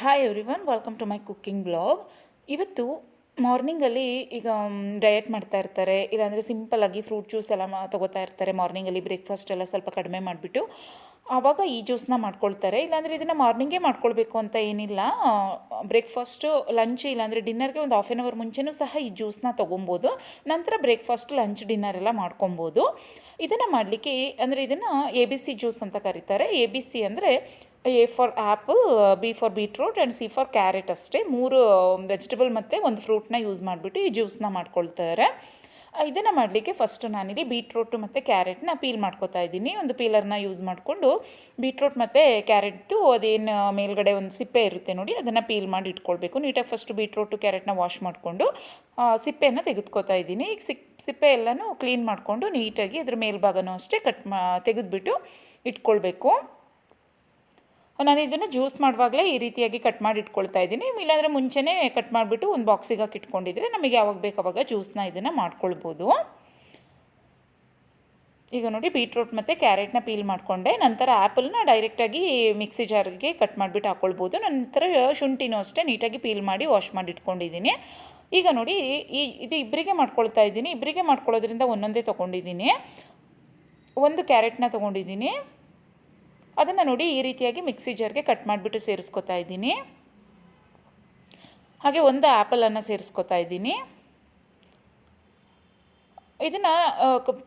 Hi everyone, welcome to my cooking blog. ಇವತ್ತು ಮಾರ್ನಿಂಗಲ್ಲಿ ಈಗ ಡಯಟ್ ಮಾಡ್ತಾ ಇರ್ತಾರೆ, ಇಲ್ಲಾಂದರೆ ಸಿಂಪಲ್ಲಾಗಿ ಫ್ರೂಟ್ ಜ್ಯೂಸ್ ಎಲ್ಲ ತೊಗೋತಾ ಇರ್ತಾರೆ. ಮಾರ್ನಿಂಗಲ್ಲಿ ಬ್ರೇಕ್ಫಾಸ್ಟ್ ಎಲ್ಲ ಸ್ವಲ್ಪ ಕಡಿಮೆ ಮಾಡಿಬಿಟ್ಟು ಆವಾಗ ಈ ಜ್ಯೂಸನ್ನ ಮಾಡ್ಕೊಳ್ತಾರೆ. ಇಲ್ಲಾಂದರೆ ಇದನ್ನು ಮಾರ್ನಿಂಗೇ ಮಾಡ್ಕೊಳ್ಬೇಕು ಅಂತ ಏನಿಲ್ಲ. ಬ್ರೇಕ್ಫಾಸ್ಟು, ಲಂಚ್ ಇಲ್ಲಾಂದರೆ ಡಿನ್ನರ್ಗೆ ಒಂದು ಹಾಫ್ ಆನ್ ಅವರ್ ಮುಂಚೆನೂ ಸಹ ಈ ಜ್ಯೂಸನ್ನ ತೊಗೊಬೋದು. ನಂತರ ಬ್ರೇಕ್ಫಾಸ್ಟ್, ಲಂಚ್, ಡಿನ್ನರ್ ಎಲ್ಲ ಮಾಡ್ಕೊಬೋದು. ಇದನ್ನು ಮಾಡಲಿಕ್ಕೆ ಅಂದರೆ ಇದನ್ನು ABC ಜ್ಯೂಸ್ ಅಂತ ಕರೀತಾರೆ. ABC ಅಂದರೆ A for apple, B for beetroot and C for carrot ಅಷ್ಟೇ. 3 ವೆಜಿಟೇಬಲ್ ಮತ್ತು ಒಂದು ಫ್ರೂಟ್ನ ಯೂಸ್ ಮಾಡಿಬಿಟ್ಟು ಈ ಜ್ಯೂಸನ್ನ ಮಾಡ್ಕೊಳ್ತಾರೆ. ಇದನ್ನು ಮಾಡಲಿಕ್ಕೆ ಫಸ್ಟ್ ನಾನಿಲ್ಲಿ ಬೀಟ್ರೂಟು ಮತ್ತು ಕ್ಯಾರೆಟ್ನ ಪೀಲ್ ಮಾಡ್ಕೊತಾ ಇದ್ದೀನಿ. ಒಂದು ಪೀಲರ್ನ ಯೂಸ್ ಮಾಡಿಕೊಂಡು ಬೀಟ್ರೂಟ್ ಮತ್ತು ಕ್ಯಾರೆಟ್ದು ಅದೇನು ಮೇಲ್ಗಡೆ ಒಂದು ಸಿಪ್ಪೆ ಇರುತ್ತೆ ನೋಡಿ, ಅದನ್ನು ಪೀಲ್ ಮಾಡಿ ಇಟ್ಕೊಳ್ಬೇಕು. ನೀಟಾಗಿ ಫಸ್ಟ್ ಬೀಟ್ರೂಟು ಕ್ಯಾರೆಟ್ನ ವಾಶ್ ಮಾಡಿಕೊಂಡು ಸಿಪ್ಪೆಯನ್ನು ತೆಗೆದುಕೊತಾ ಇದ್ದೀನಿ. ಈಗ ಸಿಪ್ಪೆ ಎಲ್ಲನೂ ಕ್ಲೀನ್ ಮಾಡಿಕೊಂಡು ನೀಟಾಗಿ ಅದ್ರ ಮೇಲ್ಭಾಗನೂ ಅಷ್ಟೇ ತೆಗೆದುಬಿಟ್ಟು ಇಟ್ಕೊಳ್ಬೇಕು. ನಾನು ಇದನ್ನು ಜ್ಯೂಸ್ ಮಾಡುವಾಗಲೇ ಈ ರೀತಿಯಾಗಿ ಕಟ್ ಮಾಡಿ ಇಟ್ಕೊಳ್ತಾ ಇದ್ದೀನಿ. ಇಲ್ಲಾಂದರೆ ಮುಂಚೆನೇ ಕಟ್ ಮಾಡಿಬಿಟ್ಟು ಒಂದು ಬಾಕ್ಸಿಗೆ ಹಾಕಿ ಇಟ್ಕೊಂಡಿದ್ರೆ ನಮಗೆ ಯಾವಾಗ ಬೇಕು ಆವಾಗ ಜ್ಯೂಸನ್ನ ಇದನ್ನು ಮಾಡ್ಕೊಳ್ಬೋದು. ಈಗ ನೋಡಿ ಬೀಟ್ರೂಟ್ ಮತ್ತು ಕ್ಯಾರೆಟ್ನ ಪೀಲ್ ಮಾಡಿಕೊಂಡೆ. ನಂತರ ಆ್ಯಪಲ್ನ ಡೈರೆಕ್ಟಾಗಿ ಮಿಕ್ಸಿ ಜಾರ್ಗೆ ಕಟ್ ಮಾಡಿಬಿಟ್ಟು ಹಾಕ್ಕೊಳ್ಬೋದು. ನಂತರ ಶುಂಠಿನೂ ಅಷ್ಟೇ ನೀಟಾಗಿ ಪೀಲ್ ಮಾಡಿ ವಾಶ್ ಮಾಡಿ ಇಟ್ಕೊಂಡಿದ್ದೀನಿ. ಈಗ ನೋಡಿ ಇದು ಇಬ್ಬರಿಗೆ ಮಾಡ್ಕೊಳ್ತಾ ಇದ್ದೀನಿ. ಇಬ್ಬರಿಗೆ ಮಾಡ್ಕೊಳ್ಳೋದ್ರಿಂದ ಒಂದೊಂದೇ ತೊಗೊಂಡಿದ್ದೀನಿ. ಒಂದು ಕ್ಯಾರೆಟ್ನ ತೊಗೊಂಡಿದ್ದೀನಿ. ಅದನ್ನು ನೋಡಿ ಈ ರೀತಿಯಾಗಿ ಮಿಕ್ಸಿ ಜಾರ್ಗೆ ಕಟ್ ಮಾಡಿಬಿಟ್ಟು ಸೇರಿಸ್ಕೊತಾ ಇದ್ದೀನಿ. ಹಾಗೆ ಒಂದು ಆ್ಯಪಲನ್ನು ಸೇರಿಸ್ಕೊತಾ ಇದ್ದೀನಿ. ಇದನ್ನು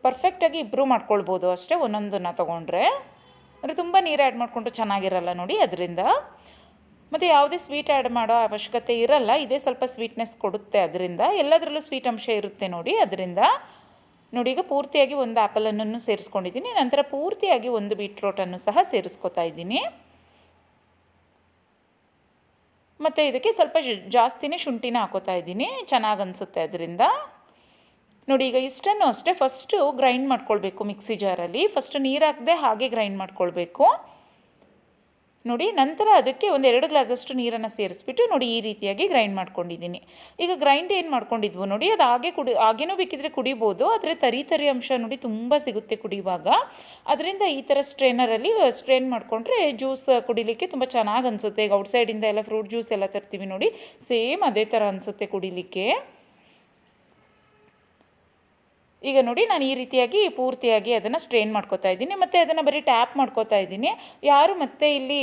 ಪರ್ಫೆಕ್ಟಾಗಿ ಇಬ್ಬರು ಮಾಡ್ಕೊಳ್ಬೋದು ಅಷ್ಟೇ, ಒಂದೊಂದನ್ನು ತೊಗೊಂಡ್ರೆ. ಅಂದರೆ ತುಂಬ ನೀರು ಆ್ಯಡ್ ಮಾಡಿಕೊಂಡು ಚೆನ್ನಾಗಿರಲ್ಲ ನೋಡಿ ಅದರಿಂದ. ಮತ್ತು ಯಾವುದೇ ಸ್ವೀಟ್ ಆ್ಯಡ್ ಮಾಡೋ ಅವಶ್ಯಕತೆ ಇರಲ್ಲ. ಇದೇ ಸ್ವಲ್ಪ ಸ್ವೀಟ್ನೆಸ್ ಕೊಡುತ್ತೆ ಅದರಿಂದ. ಎಲ್ಲದರಲ್ಲೂ ಸ್ವೀಟ್ ಅಂಶ ಇರುತ್ತೆ ನೋಡಿ ಅದರಿಂದ. ನೋಡಿ ಈಗ ಪೂರ್ತಿಯಾಗಿ ಒಂದು ಆ್ಯಪಲನ್ನು ಸೇರಿಸ್ಕೊಂಡಿದ್ದೀನಿ. ನಂತರ ಪೂರ್ತಿಯಾಗಿ ಒಂದು ಬೀಟ್ರೋಟನ್ನು ಸಹ ಸೇರಿಸ್ಕೊತಾ ಇದ್ದೀನಿ. ಮತ್ತು ಇದಕ್ಕೆ ಸ್ವಲ್ಪ ಜಾಸ್ತಿನೇ ಶುಂಠಿನ ಹಾಕೋತಾ ಇದ್ದೀನಿ, ಚೆನ್ನಾಗಿ ಅನಿಸುತ್ತೆ ಅದರಿಂದ. ನೋಡಿ ಈಗ ಇಷ್ಟನ್ನು ಅಷ್ಟೇ ಫಸ್ಟು ಗ್ರೈಂಡ್ ಮಾಡ್ಕೊಳ್ಬೇಕು ಮಿಕ್ಸಿ ಜಾರಲ್ಲಿ. ಫಸ್ಟು ನೀರು ಹಾಕದೆ ಹಾಗೆ ಗ್ರೈಂಡ್ ಮಾಡ್ಕೊಳ್ಬೇಕು ನೋಡಿ. ನಂತರ ಅದಕ್ಕೆ ಒಂದು 2 ಗ್ಲಾಸಷ್ಟು ನೀರನ್ನು ಸೇರಿಸ್ಬಿಟ್ಟು ನೋಡಿ ಈ ರೀತಿಯಾಗಿ ಗ್ರೈಂಡ್ ಮಾಡ್ಕೊಂಡಿದ್ದೀನಿ. ಈಗ ಗ್ರೈಂಡ್ ಏನು ಮಾಡ್ಕೊಂಡಿದ್ವು ನೋಡಿ, ಅದು ಹಾಗೇನೂ ಬೇಕಿದ್ರೆ ಕುಡಿಬೋದು. ಆದರೆ ತರಿ ಅಂಶ ನೋಡಿ ತುಂಬ ಸಿಗುತ್ತೆ ಕುಡಿಯುವಾಗ. ಅದರಿಂದ ಈ ಥರ ಸ್ಟ್ರೇನರಲ್ಲಿ ಸ್ಟ್ರೇನ್ ಮಾಡಿಕೊಂಡ್ರೆ ಜ್ಯೂಸ್ ಕುಡಿಲಿಕ್ಕೆ ತುಂಬ ಚೆನ್ನಾಗಿ ಅನಿಸುತ್ತೆ. ಈಗ ಔಟ್ಸೈಡಿಂದ ಎಲ್ಲ ಫ್ರೂಟ್ ಜ್ಯೂಸ್ ಎಲ್ಲ ತರ್ತೀವಿ ನೋಡಿ, ಸೇಮ್ ಅದೇ ಥರ ಅನಿಸುತ್ತೆ ಕುಡಿಲಿಕ್ಕೆ. ಈಗ ನೋಡಿ ನಾನು ಈ ರೀತಿಯಾಗಿ ಪೂರ್ತಿಯಾಗಿ ಅದನ್ನು ಸ್ಟ್ರೇನ್ ಮಾಡ್ಕೊತಾ ಇದ್ದೀನಿ. ಮತ್ತು ಅದನ್ನು ಬರೀ ಟ್ಯಾಪ್ ಮಾಡ್ಕೊತಾ ಇದ್ದೀನಿ. ಯಾರು ಮತ್ತೆ ಇಲ್ಲಿ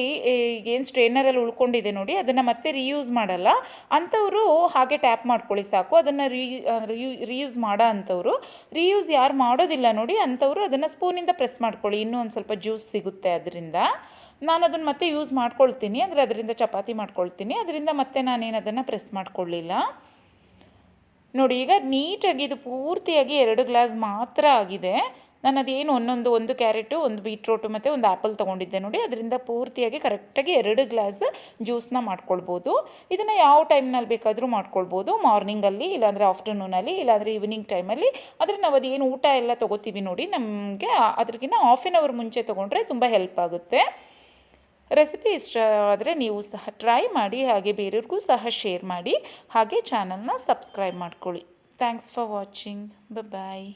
ಏನು ಸ್ಟ್ರೇನರಲ್ಲಿ ಉಳ್ಕೊಂಡಿದೆ ನೋಡಿ ಅದನ್ನು ಮತ್ತೆ ರೀಯೂಸ್ ಮಾಡಲ್ಲ ಅಂಥವರು ಹಾಗೆ ಟ್ಯಾಪ್ ಮಾಡ್ಕೊಳ್ಳಿ ಸಾಕು. ಅದನ್ನು ರೀಯೂಸ್ ಮಾಡೋ ಅಂಥವ್ರು, ರೀಯೂಸ್ ಯಾರು ಮಾಡೋದಿಲ್ಲ ನೋಡಿ ಅಂಥವರು ಅದನ್ನು ಸ್ಪೂನಿಂದ ಪ್ರೆಸ್ ಮಾಡ್ಕೊಳ್ಳಿ, ಇನ್ನೂ ಒಂದು ಸ್ವಲ್ಪ ಜ್ಯೂಸ್ ಸಿಗುತ್ತೆ ಅದರಿಂದ. ನಾನು ಅದನ್ನು ಮತ್ತೆ ಯೂಸ್ ಮಾಡ್ಕೊಳ್ತೀನಿ, ಅಂದರೆ ಅದರಿಂದ ಚಪಾತಿ ಮಾಡ್ಕೊಳ್ತೀನಿ. ಅದರಿಂದ ಮತ್ತೆ ನಾನೇನು ಅದನ್ನು ಪ್ರೆಸ್ ಮಾಡ್ಕೊಳ್ಳಿಲ್ಲ ನೋಡಿ. ಈಗ ನೀಟಾಗಿ ಇದು ಪೂರ್ತಿಯಾಗಿ 2 ಗ್ಲಾಸ್ ಮಾತ್ರ ಆಗಿದೆ. ನಾನು ಅದೇನು ಒಂದು ಕ್ಯಾರೆಟು, ಒಂದು ಬೀಟ್ರೋಟು ಮತ್ತು ಒಂದು ಆ್ಯಪಲ್ ತೊಗೊಂಡಿದ್ದೆ ನೋಡಿ, ಅದರಿಂದ ಪೂರ್ತಿಯಾಗಿ ಕರೆಕ್ಟಾಗಿ 2 ಗ್ಲಾಸ್ ಜ್ಯೂಸನ್ನ ಮಾಡ್ಕೊಳ್ಬೋದು. ಇದನ್ನು ಯಾವ ಟೈಮ್ನಲ್ಲಿ ಬೇಕಾದರೂ ಮಾಡ್ಕೊಳ್ಬೋದು, ಮಾರ್ನಿಂಗಲ್ಲಿ, ಇಲ್ಲಾಂದರೆ ಆಫ್ಟರ್ನೂನಲ್ಲಿ, ಇಲ್ಲಾಂದರೆ ಈವ್ನಿಂಗ್ ಟೈಮಲ್ಲಿ. ಆದರೆ ನಾವು ಅದೇನು ಊಟ ಎಲ್ಲ ತೊಗೋತೀವಿ ನೋಡಿ, ನಮಗೆ ಅದ್ರಕ್ಕಿಂತ ಹಾಫ್ ಆನ್ ಅವರ್ ಮುಂಚೆ ತೊಗೊಂಡ್ರೆ ತುಂಬ ಹೆಲ್ಪ್ ಆಗುತ್ತೆ. ರೆಸಿಪಿ ಇಷ್ಟ ಆದರೆ ನೀವು ಸಹ ಟ್ರೈ ಮಾಡಿ, ಹಾಗೆ ಬೇರೆಯವ್ರಿಗೂ ಸಹ ಶೇರ್ ಮಾಡಿ, ಹಾಗೆ ಚಾನಲ್ನ ಸಬ್ಸ್ಕ್ರೈಬ್ ಮಾಡ್ಕೊಳ್ಳಿ. Thanks for watching. ಬಾಯ್.